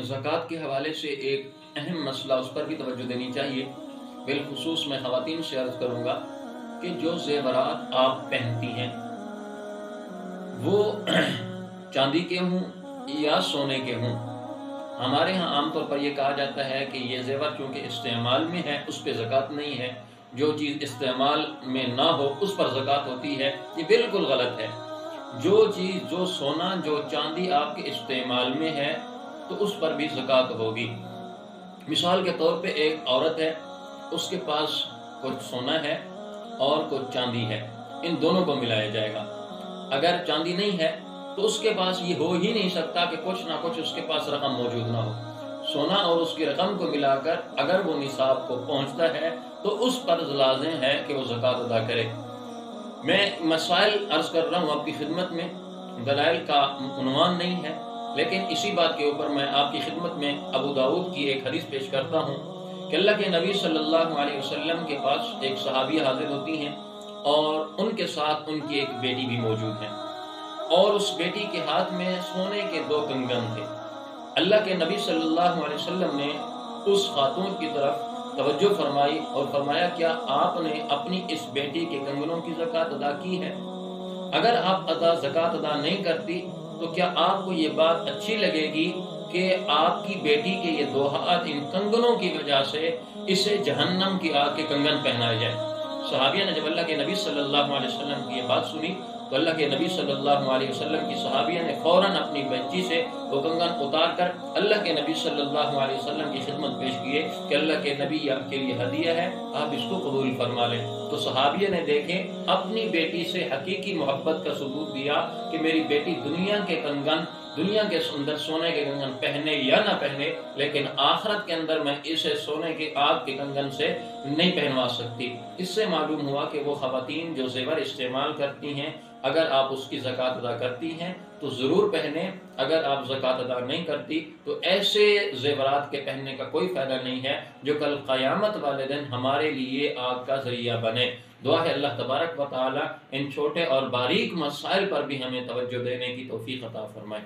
ज़कात के हवाले से एक अहम मसला, उस पर भी तवज्जो देनी चाहिए। बिलखुसूस मैं ख़वातीन से अर्ज़ करूँगा कि जो ज़ेवरात आप पहनती हैं वो चांदी के हों या सोने के हों। हमारे यहाँ आमतौर पर यह कहा जाता है कि ये ज़ेवर चूँकि इस्तेमाल में है उस पर ज़कात नहीं है, जो चीज़ इस्तेमाल में ना हो उस पर ज़कात होती है। ये बिल्कुल गलत है। जो चीज़, जो सोना, जो चांदी आपके इस्तेमाल में है तो उस पर भी ज़कात होगी। मिसाल के तौर पे एक औरत है, उसके पास कुछ सोना है और कुछ चांदी है, इन दोनों को मिलाया जाएगा। अगर चांदी नहीं है तो उसके पास ये हो ही नहीं सकता कि कुछ ना कुछ उसके पास रकम मौजूद ना हो। सोना और उसकी रकम को मिलाकर अगर वो निसाब को पहुंचता है तो उस पर लाज़िम है कि वो ज़कात अदा करे। मैं मसाइल अर्ज़ कर रहा हूँ आपकी खिदमत में, दलाइल का उन्वान नहीं है, लेकिन इसी बात के ऊपर मैं आपकी खिदमत में अबू दाऊद की एक हदीस पेश करता हूँ कि अल्लाह के नबी सल्लल्लाहु अलैहि वसल्लम के पास एक सहाबिया हाजिर होती हैं और उनके साथ उनकी एक बेटी भी मौजूद है और उस बेटी के हाथ में सोने के 2 कंगन थे। अल्लाह के नबी सल्लल्लाहु अलैहि वसल्लम ने उस खातून की तरफ तवज्जो फरमाई और फरमाया, क्या आपने अपनी इस बेटी के कंगनों की ज़कात अदा की है? अगर आप ज़कात अदा नहीं करती तो क्या आपको ये बात अच्छी लगेगी कि आपकी बेटी के ये 2 हाथ इन कंगनों की वजह से इसे जहन्नम की आग के कंगन पहनाए जाए? सहाबिया ने जब अल्लाह के नबी सल्लल्लाहु अलैहि वसल्लम की ये बात सुनी तो अल्लाह के नबी सल्लल्लाहु अलैहि वसल्लम की सहाबिया ने फौरन अपनी बच्ची से वो कंगन उतार कर अल्लाह के नबी सल्लल्लाहु अलैहि वसल्लम की खिदमत पेश किए कि अल्लाह के नबी आपके लिए हदिया है, आप इसको कबूल फरमा लें। तो सहाबिया ने देखे अपनी बेटी से हकीकी मोहब्बत का सबूत दिया कि मेरी बेटी दुनिया के कंगन, दुनिया के अंदर सोने के कंगन पहने या ना पहने, लेकिन आखिरत के अंदर मैं इसे सोने के आग के कंगन से नहीं पहनवा सकती। इससे मालूम हुआ कि वो ख़वातीन जो ज़ेवर इस्तेमाल करती हैं, अगर आप उसकी ज़कात अदा करती हैं तो ज़रूर पहने। अगर आप ज़कात अदा नहीं करती तो ऐसे ज़ेवरात के पहनने का कोई फ़ायदा नहीं है जो कल क़यामत वाले दिन हमारे लिए आग का ज़रिया बने। दुआ है अल्लाह तबारक व तआला इन छोटे और बारीक मसाइल पर भी हमें तवज्जो देने की तौफ़ीक़ अता फरमाए।